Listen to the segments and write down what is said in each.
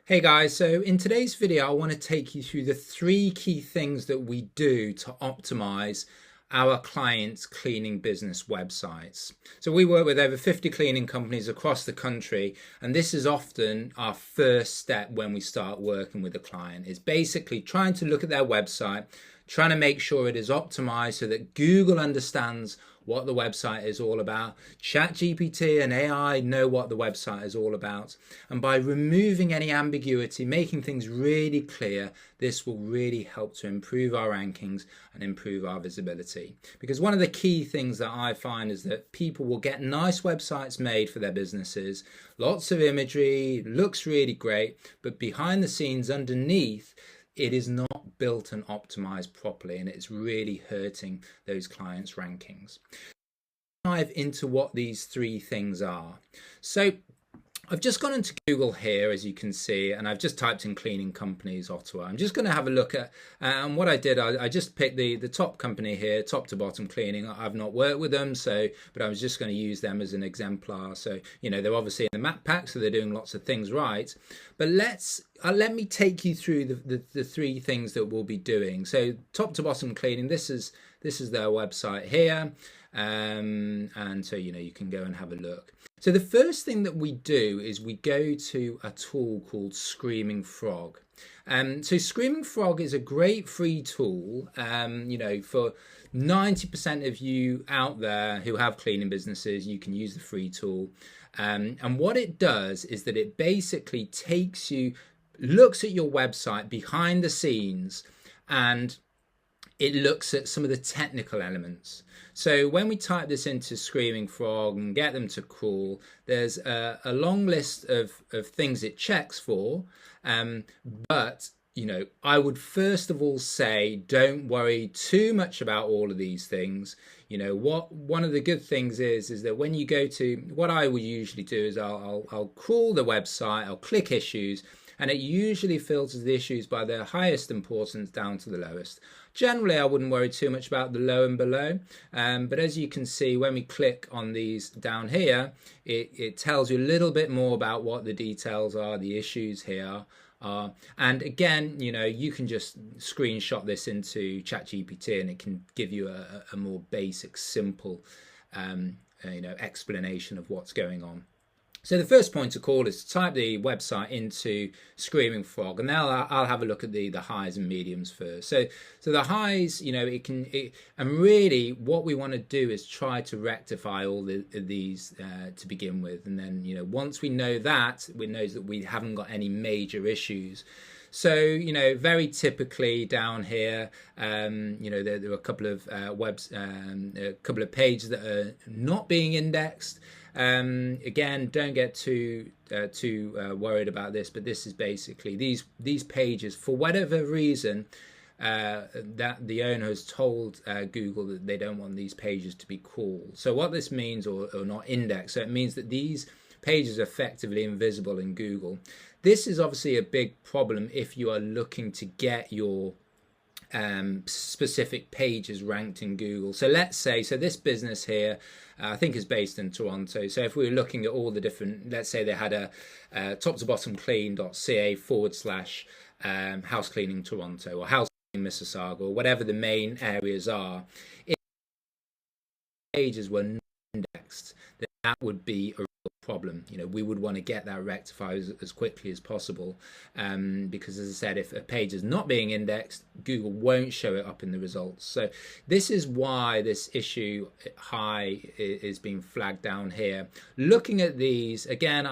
Hey guys, so in today's video, I want to take you through the three key things that we do to optimize our clients' cleaning business websites. So we work with over 50 cleaning companies across the country, and this is often our first step when we start working with a client, is basically trying to look at their website, trying to make sure it is optimized so that Google understands what the website is all about. ChatGPT and AI know what the website is all about. And by removing any ambiguity, making things really clear, this will really help to improve our rankings and improve our visibility. Because one of the key things that I find is that people will get nice websites made for their businesses, lots of imagery, looks really great, but behind the scenes, underneath, it is not built and optimized properly, and it's really hurting those clients' rankings. Dive into what these three things are. So I've just gone into Google here, as you can see, and I've just typed in cleaning companies Ottawa. I'm just going to have a look at, and what I did, I just picked the top company here, top to bottom cleaning. I've not worked with them, but I was just going to use them as an exemplar. So, they're obviously in the map pack, so they're doing lots of things right. But let me take you through the three things that we'll be doing. So top to bottom cleaning, this is their website here. And so, you can go and have a look. So the first thing that we do is we go to a tool called Screaming Frog. So Screaming Frog is a great free tool, for 90% of you out there who have cleaning businesses, you can use the free tool. And what it does is that it basically looks at your website behind the scenes, and it looks at some of the technical elements. So when we type this into Screaming Frog and get them to crawl, there's a long list of things it checks for. But I would first of all say, don't worry too much about all of these things. One of the good things is that when you go to, what I would usually do is I'll crawl the website, I'll click issues, and it usually filters the issues by their highest importance down to the lowest. Generally, I wouldn't worry too much about the low and below, but as you can see, when we click on these down here, it tells you a little bit more about what the details are, the issues here are. And again, you can just screenshot this into ChatGPT and it can give you a more basic, simple explanation of what's going on. So the first point to call is to type the website into Screaming Frog, and now I'll have a look at the highs and mediums first. So the highs, and really what we want to do is try to rectify all these to begin with, and then once we know that, we know that we haven't got any major issues. So, very typically down here, there are a couple of a couple of pages that are not being indexed. Again, don't get too worried about this, but this is basically these pages, for whatever reason, that the owner has told Google that they don't want these pages to be crawled. So what this means, or not indexed, so it means that these pages are effectively invisible in Google. This is obviously a big problem if you are looking to get your specific pages ranked in Google. So let's say, this business here, I think is based in Toronto. So if we were looking at all the different, let's say they had a top to bottom clean.ca/house cleaning Toronto or house cleaning Mississauga, or whatever the main areas are, if pages were not indexed, then that would be a problem. We would want to get that rectified as quickly as possible, because as I said, if a page is not being indexed, Google won't show it up in the results. So this is why this issue high is being flagged down here. Looking at these again,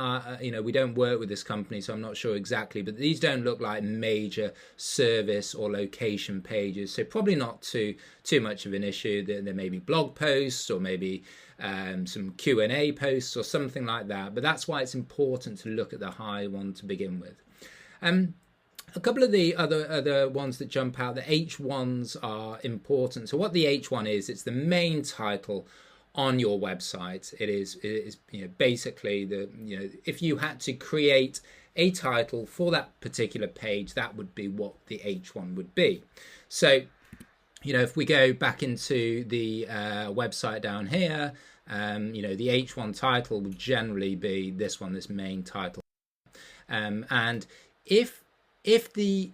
we don't work with this company, so I'm not sure exactly, but these don't look like major service or location pages, so probably not too much of an issue. There may be blog posts, or maybe some Q&A posts or something like that, but that's why it's important to look at the high one to begin with. A couple of the other ones that jump out, the H1s are important. So what the H1 is, it's the main title on your website. It is basically if you had to create a title for that particular page, that would be what the H1 would be. So if we go back into the website down here, the H1 title would generally be this one, this main title. And if the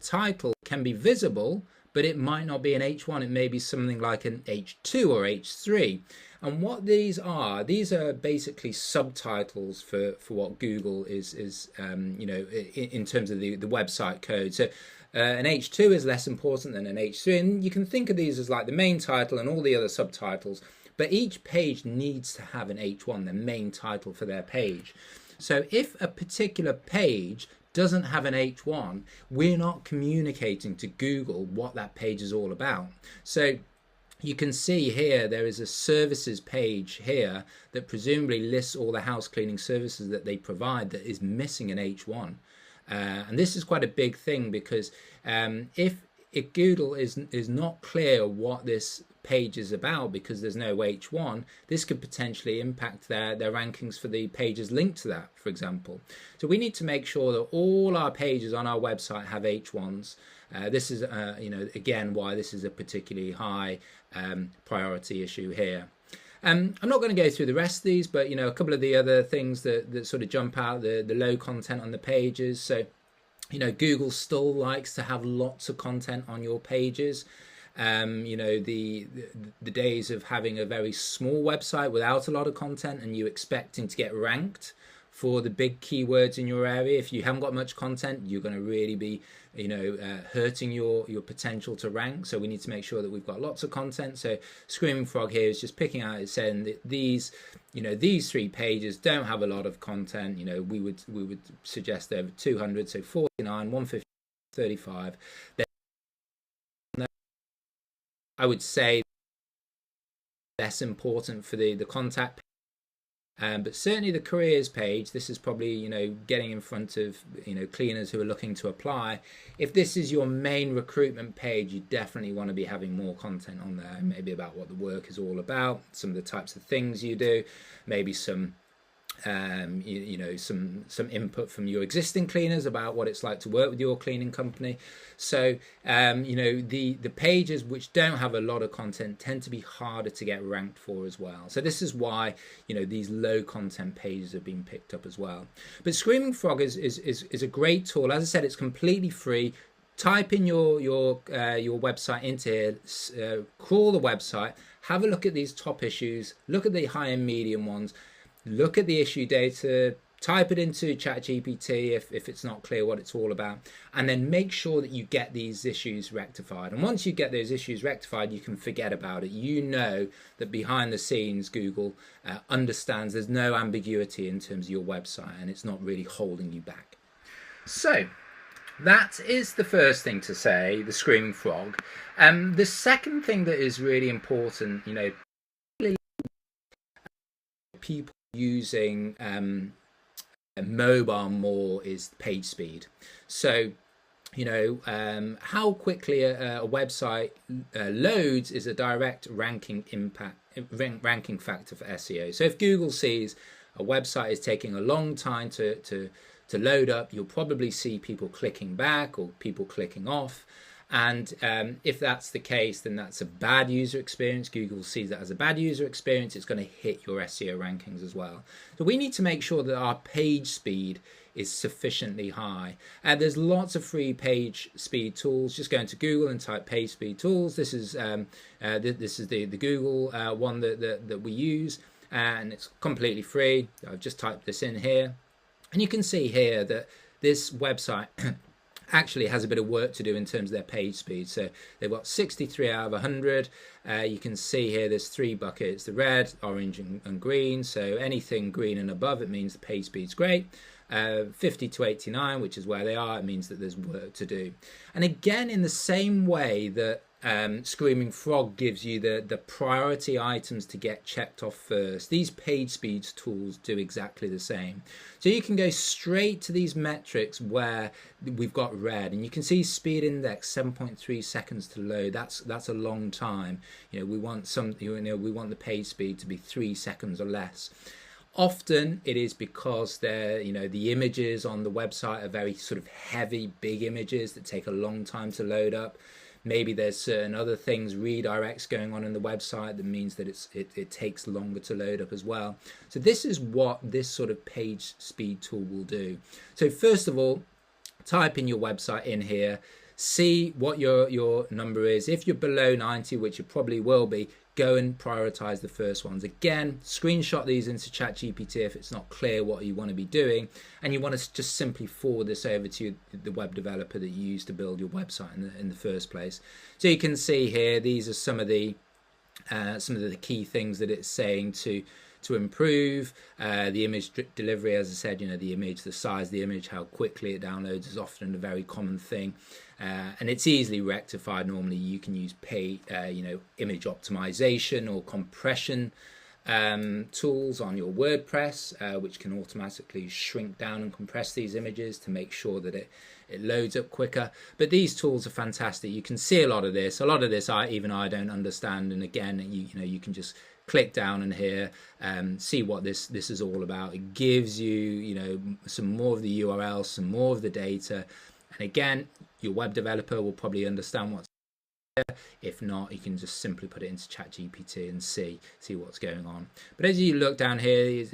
title can be visible, but it might not be an H1, it may be something like an H2 or H3. And what these are basically subtitles for what Google is you know, in terms of the website code. So an H2 is less important than an H3, and you can think of these as like the main title and all the other subtitles, but each page needs to have an H1, the main title for their page. So if a particular page doesn't have an H1, we're not communicating to Google what that page is all about. So you can see here there is a services page here that presumably lists all the house cleaning services that they provide that is missing an H1. And this is quite a big thing, because if Google is not clear what this page is about because there's no H1, this could potentially impact their rankings for the pages linked to that, for example. So we need to make sure that all our pages on our website have H1s. This is, you know, again, why this is a particularly high priority issue here. I'm not going to go through the rest of these, but you know, a couple of the other things that sort of jump out, the low content on the pages. So, you know, Google still likes to have lots of content on your pages. You know, the days of having a very small website without a lot of content and you expecting to get ranked for the big keywords in your area, if you haven't got much content, you're going to really be, you know, hurting your potential to rank. So we need to make sure that we've got lots of content. So Screaming Frog here is just picking out, it's saying that these, you know, these 3 pages don't have a lot of content. You know, we would suggest over 200, so 49, 150, 35. I would say less important for the contact page. But certainly the careers page, this is probably, you know, getting in front of, you know, cleaners who are looking to apply. If this is your main recruitment page, you definitely want to be having more content on there, maybe about what the work is all about, some of the types of things you do, maybe some you know, some input from your existing cleaners about what it's like to work with your cleaning company. So you know, the pages which don't have a lot of content tend to be harder to get ranked for as well. So this is why, you know, these low content pages have been picked up as well. But Screaming Frog is a great tool. As I said, it's completely free. Type in your website into here, crawl the website, have a look at these top issues, look at the high and medium ones, look at the issue data, type it into ChatGPT if it's not clear what it's all about, and then make sure that you get these issues rectified. And once you get those issues rectified, you can forget about it. You know that behind the scenes, Google understands there's no ambiguity in terms of your website, and it's not really holding you back. So that is the first thing to say, the Screaming Frog. The second thing that is really important, you know, people using mobile more is page speed. So, you know, how quickly a website loads is a direct ranking factor for SEO. So if Google sees a website is taking a long time to load up, you'll probably see people clicking back or people clicking off. And if that's the case, then that's a bad user experience. Google sees that as a bad user experience. It's going to hit your SEO rankings as well. So we need to make sure that our page speed is sufficiently high. There's lots of free page speed tools. Just go into Google and type page speed tools. This is the Google one that we use, and it's completely free. I've just typed this in here, and you can see here that this website actually has a bit of work to do in terms of their page speed. So they've got 63 out of 100. You can see here there's 3 buckets, the red, orange and green. So anything green and above, it means the page speed's great. 50 to 89, which is where they are, it means that there's work to do. And again, in the same way that Screaming Frog gives you the priority items to get checked off first, these page speeds tools do exactly the same. So you can go straight to these metrics where we've got red, and you can see speed index 7.3 seconds to load. That's a long time. You know, we want we want the page speed to be 3 seconds or less. Often it is because the images on the website are very sort of heavy, big images that take a long time to load up. Maybe there's certain other things, redirects going on in the website that means that it takes longer to load up as well. So this is what this sort of page speed tool will do. So first of all, type in your website in here, see what your number is. If you're below 90, which you probably will be, go and prioritize the first ones. Again, screenshot these into ChatGPT if it's not clear what you want to be doing, and you want to just simply forward this over to the web developer that you used to build your website in the first place. So you can see here, these are some of the key things that it's saying to improve. The image delivery, as I said, the image, the size of the image, how quickly it downloads is often a very common thing, and it's easily rectified. Normally you can use image optimization or compression tools on your WordPress, which can automatically shrink down and compress these images to make sure that it loads up quicker. But these tools are fantastic. You can see a lot of this I don't understand, and again, you can just click down in here, see what this is all about. It gives you some more of the URL, some more of the data, and again, your web developer will probably understand what's there. If not, you can just simply put it into ChatGPT and see what's going on. But as you look down here,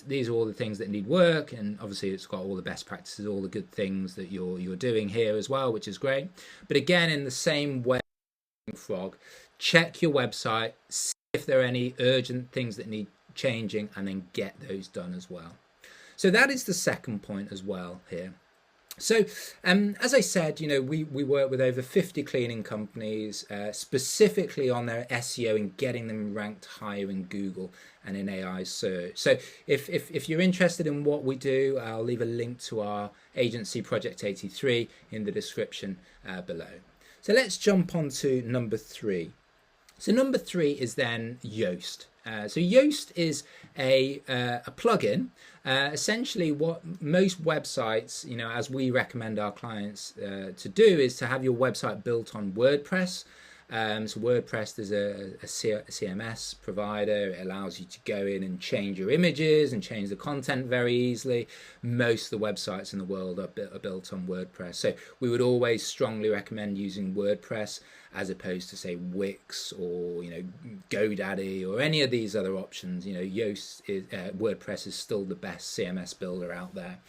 these are all the things that need work, and obviously it's got all the best practices, all the good things that you're doing here as well, which is great. But again, in the same way, Frog, check your website, see if there are any urgent things that need changing, and then get those done as well. So that is the second point as well here. So as I said, we work with over 50 cleaning companies, specifically on their SEO and getting them ranked higher in Google and in AI search. So if you're interested in what we do, I'll leave a link to our agency Project 83 in the description below. So let's jump on to number 3. So number 3 is then Yoast. So Yoast is a plugin. Essentially, what most websites, as we recommend our clients to do, is to have your website built on WordPress. So WordPress is a CMS provider. It allows you to go in and change your images and change the content very easily. Most of the websites in the world are built on WordPress. So we would always strongly recommend using WordPress as opposed to, say, Wix or GoDaddy or any of these other options. WordPress is still the best CMS builder out there.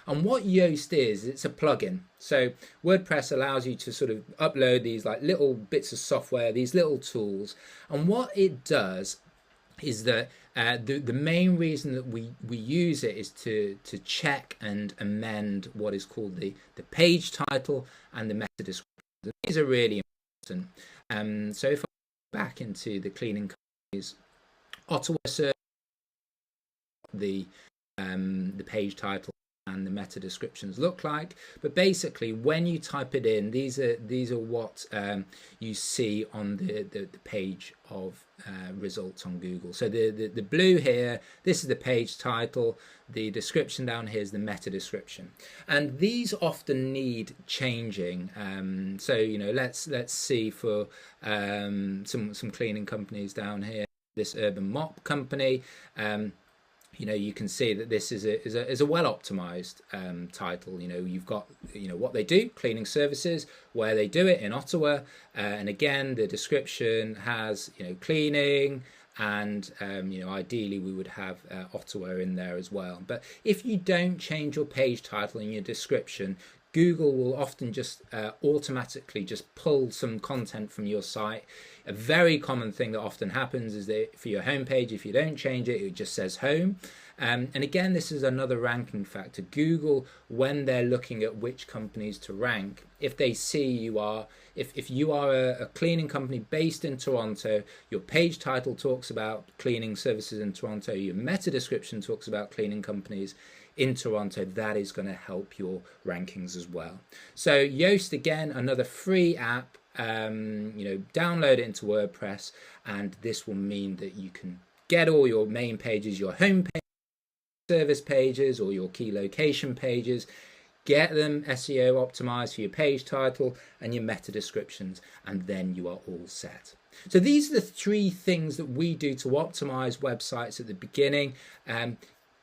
And what Yoast is, it's a plugin. So WordPress allows you to sort of upload these like little bits of software, these little tools. And what it does is that the main reason that we use it is to check and amend what is called the page title and the meta description. These are really important. So if I go back into the cleaning companies, Ottawa search, the page title and the meta descriptions look like, but basically when you type it in, these are what you see on the page of results on Google. So the blue here, this is the page title, the description down here is the meta description, and these often need changing. So let's see for some cleaning companies down here, this urban mop company. You can see that this is a well optimized title. You've got what they do, cleaning services, where they do it in Ottawa, and again the description has cleaning, and ideally we would have Ottawa in there as well. But if you don't change your page title and your description, Google will often just automatically just pull some content from your site. A very common thing that often happens is that for your homepage, if you don't change it, it just says home. And again, this is another ranking factor. Google, when they're looking at which companies to rank, if they see if you are a cleaning company based in Toronto, your page title talks about cleaning services in Toronto, your meta description talks about cleaning companies in Toronto, that is going to help your rankings as well. So Yoast, again, another free app. Download it into WordPress, and this will mean that you can get all your main pages, your home page, service pages, or your key location pages, get them SEO optimized for your page title and your meta descriptions, and then you are all set. So these are the 3 things that we do to optimize websites at the beginning.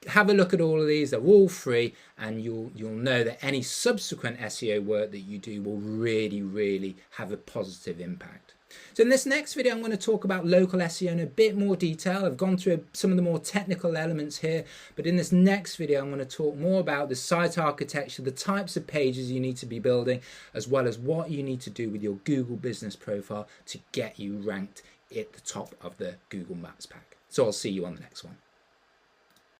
have a look at all of these. They're all free, and you'll know that any subsequent SEO work that you do will really have a positive impact. So in this next video, I'm going to talk about local SEO in a bit more detail. I've gone through some of the more technical elements here, but in this next video, I'm going to talk more about the site architecture, the types of pages you need to be building, as well as what you need to do with your Google business profile to get you ranked at the top of the Google Maps pack. So I'll see you on the next one.